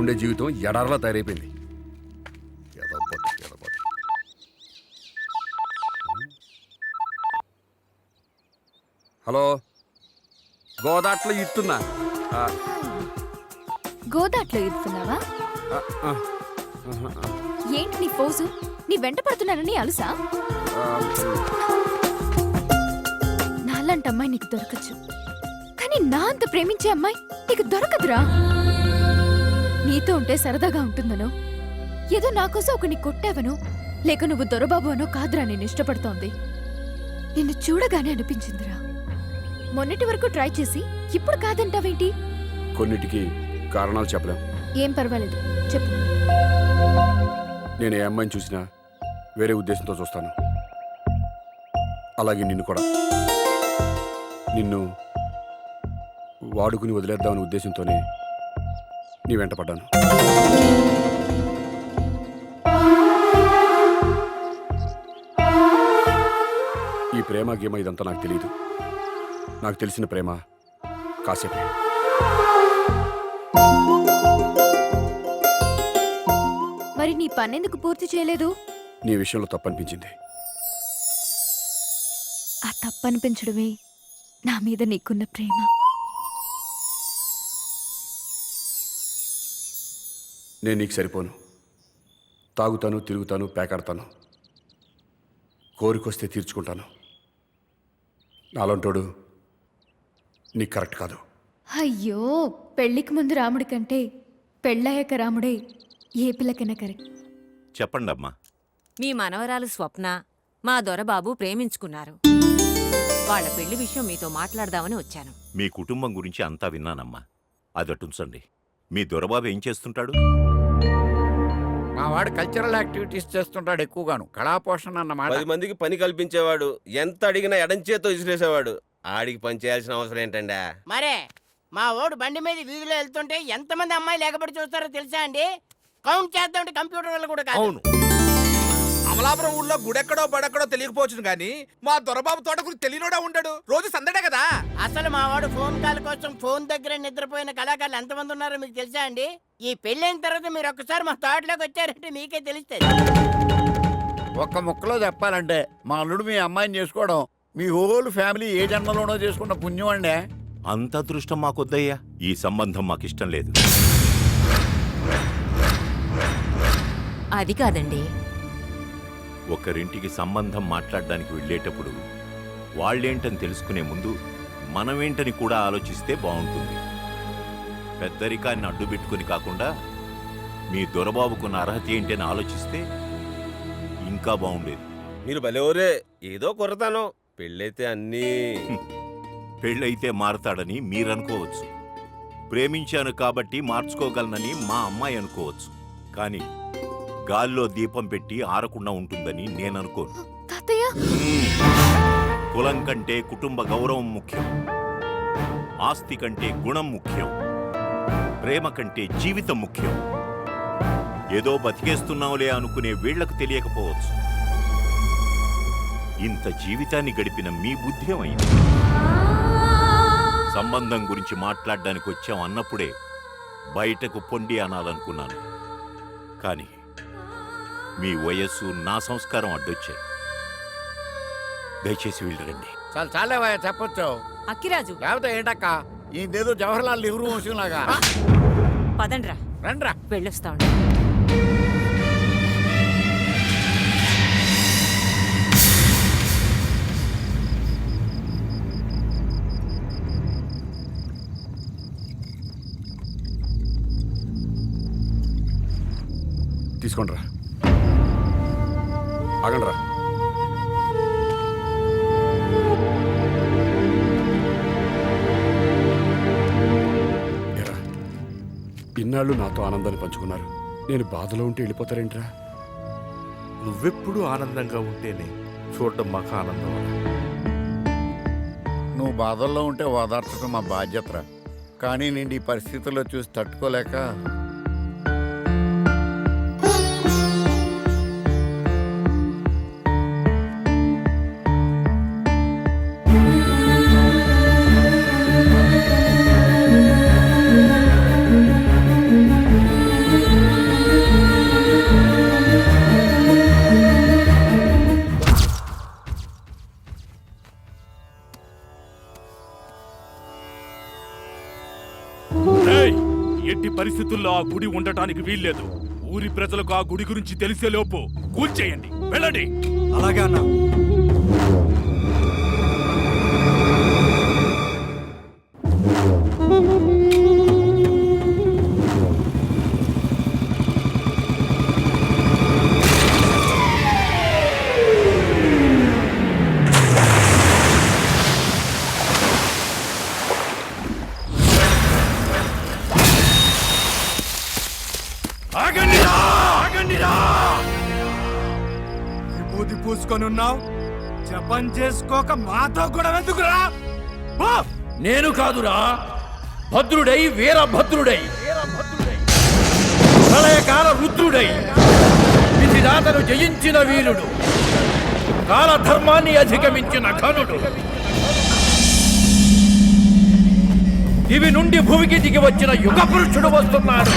ఉండే జీవితం ఎడారలా తయారైపోయింది. ఎదపొట్టు. హలో, గోదాట్లో ఇస్తున్నా. గోదాట్లో ఇస్తున్నావా? ఏంటి నీ ఫోజు? నీ వెంట పడుతున్నానని అలుసా? నాలాంటి అమ్మాయి నీకు దొరకచ్చు, కానీ నా అంత ప్రేమించే అమ్మాయి నీకు దొరకదురా. నీతో ఉంటే సరదాగా ఉంటుందనో, ఏదో నాకోసం ఒకని కొట్టావనో, లేక నువ్వు దొరబాబు అనో కాదురా నేను ఇష్టపడుతోంది. నిన్ను చూడగానే అనిపించిందిరా. మొన్నటి వరకు ట్రై చేసి ఇప్పుడు కాదంటావేంటి? కొన్నిటికి కారణాలు చెప్పలేం. ఏం పర్వాలేదు, చెప్పు. నేను ఏ అమ్మాయిని చూసినా వేరే ఉద్దేశంతో చూస్తాను. అలాగే నిన్ను కూడా. నిన్ను వాడుకుని వదిలేద్దామనే ఉద్దేశంతోనే నీ వెంట పడ్డాను. ఈ ప్రేమ గేమ ఇదంతా నాకు తెలియదు. నాకు తెలిసిన ప్రేమ కాసేపే. మరి నీ పనెందుకు పూర్తి చేయలేదు? నీ విషయంలో తప్పనిపించింది. ఆ తప్పనిపించడమే నా మీద నీకున్న ప్రేమ. నేను నీకు సరిపోను. తాగుతాను, తిరుగుతాను, పేకాడతాను, కోరికొస్తే తీర్చుకుంటాను. నాలంటోడు నీకు కరెక్ట్ కాదు. అయ్యో, పెళ్లికి ముందు రాముడి కంటే పెళ్ళయ్యాక రాముడే ఏ పిల్లకైనా కరెక్ట్. చెప్పండమ్మా. మీ మనవరాలు స్వప్న మా దొరబాబు ప్రేమించుకున్నారు. వాళ్ళ పెళ్లి విషయం మీతో మాట్లాడదామని వచ్చాను. మీ కుటుంబం గురించి అంతా విన్నానమ్మా. అదటుంచండి. మీ దొరబాబు ఏం చేస్తుంటాడు? మా వాడు కల్చరల్ యాక్టివిటీస్ చేస్తుంటాడు ఎక్కువగాను. కళాపోషణ అన్నమాట. 10 మందికి పని కల్పించేవాడు. ఎంత అడిగినా ఎడంచేతో విసిరేసేవాడు. ఆడికి పని చేయాల్సిన అవసరం ఏంటండి? మరే మా ఓడు బండి మీద వీధిలో వెళ్తుంటే ఎంతమంది అమ్మాయిలు లేకపోతే చూస్తారో తెలుసా అండి? కౌంట్ చేద్దామంటే కంప్యూటర్ వల్ల కూడా కాదు. అవును, అమలాపురం ఊళ్ళో గుడెక్కడో బడెక్కడో తెలియకపోవచ్చు కానీ మా దొరబాబు తోట గురించి తెలియనోడా ఉంటాడు. రోజు సందడే కదా. అసలు మా వాడు ఫోన్ కాల్ కోసం ఫోన్ దగ్గర నిద్రపోయిన కళాకారులు ఎంతమంది ఉన్నారో మీకు తెలుసా అండి? ఈ పెళ్ళైన తర్వాత మీరు ఒక్కసారి మా తోటలోకి వచ్చారంటే మీకే తెలుస్తుంది. ఒక్క ముక్కలో చెప్పాలంటే మా అల్లుడు మీ అమ్మాయిని చేసుకోవడం మీ హోల్ ఫ్యామిలీ ఏ జన్మలోనో చేసుకున్న పుణ్యం అండి. అంత అదృష్టం మాకొద్దయ్యా. ఈ సంబంధం మాకిష్టం లేదు. అది కాదండి. ఒకరింటికి సంబంధం మాట్లాడడానికి వెళ్ళేటప్పుడు వాళ్ళేంటని తెలుసుకునే ముందు మనమేంటని కూడా ఆలోచిస్తే బాగుంటుంది. పెద్దరికాన్ని అడ్డుపెట్టుకుని కాకుండా మీ దొరబాబుకున్న అర్హత ఏంటని ఆలోచిస్తే ఇంకా బాగుండేది. మీరు భలేవరే. ఏదో కొరతాను. పెళ్ళైతే అన్నీ పెళ్ళైతే మారతాడని మీరనుకోవచ్చు. ప్రేమించాను కాబట్టి మార్చుకోగలనని మా అమ్మాయి అనుకోవచ్చు. కానీ గాల్లో దీపం పెట్టి ఆరకుండా ఉంటుందని నేననుకోను. తాతయ్య, కులం కంటే కుటుంబ గౌరవం ముఖ్యం. ఆస్తి కంటే గుణం ముఖ్యం. ప్రేమ కంటే జీవితం ముఖ్యం. ఏదో బతికేస్తున్నావులే అనుకునే వీళ్లకు తెలియకపోవచ్చు. ఇంత జీవితాన్ని గడిపిన మీ బుద్ధి ఏమైంది? సంబంధం గురించి మాట్లాడడానికి వచ్చాం అన్నప్పుడే బయటకు పొండి అనాలనుకున్నాను. కానీ మీ వయస్సు, నా సంస్కారం అడ్డొచ్చాయి. దయచేసి వెళ్ళరండి. చాలేవా చెప్పొచ్చు. అక్కిరాజు, లేకపోతే ఏంటక్క ఈయనదేదో జవహర్లాల్ నెహ్రూ వంశం లాగా. పదండ్రా, రండ్రా. వెళ్ళొస్తా. తీసుకోండి రా. ఆగండి రా. ఇన్నాళ్ళు నాతో ఆనందాన్ని పంచుకున్నారు. నేను బాధలో ఉంటే వెళ్ళిపోతారేంట్రా? నువ్వెప్పుడు ఆనందంగా ఉంటేనే చూడడం మాకు ఆనందం. నువ్వు బాధల్లో ఉంటే ఓదార్చడం మా బాధ్యతరా. కానీ నేను ఈ పరిస్థితుల్లో చూసి తట్టుకోలేక ఎట్టి పరిస్థితుల్లో ఆ గుడి ఉండటానికి వీల్లేదు. ఊరి ప్రజలకు ఆ గుడి గురించి తెలిసేలోపు కూల్చేయండి. వెళ్ళండి. అలాగే అన్నా. ఆగండిరా! ఆగండిరా! విభూతి పూసుకొని ఉన్నావు, జపం చేసుకోక మాతో కూడా ఎందుకురా? పో! నేను కాదురా, భద్రుడై వీరభద్రుడై ప్రళయకాల రుద్రుడై విధిదాతను జయించిన వీరుడు, కాలధర్మాన్ని అధిగమించిన ఘనుడు, దివి నుండి భూమికి దిగి వచ్చిన యుగ పురుషుడు వస్తున్నాడు.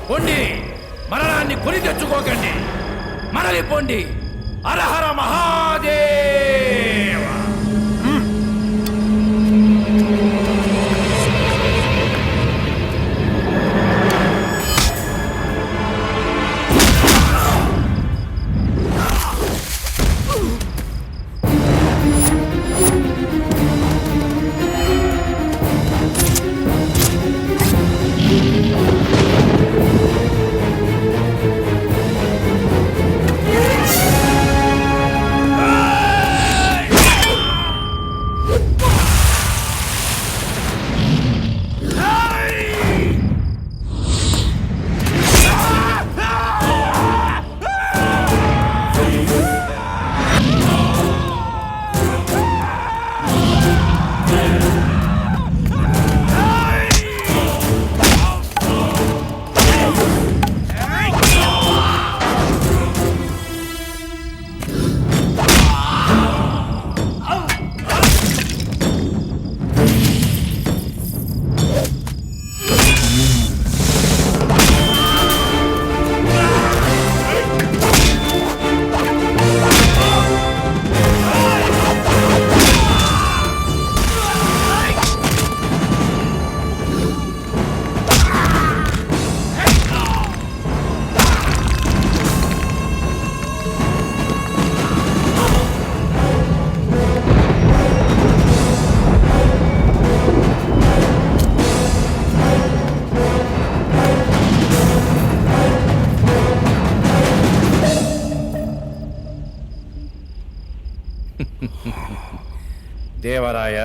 పొండి, మరణాన్ని కొని తెచ్చుకోకండి. మరలి పొండి. హరహర మహాదేవ. దేవరాయ,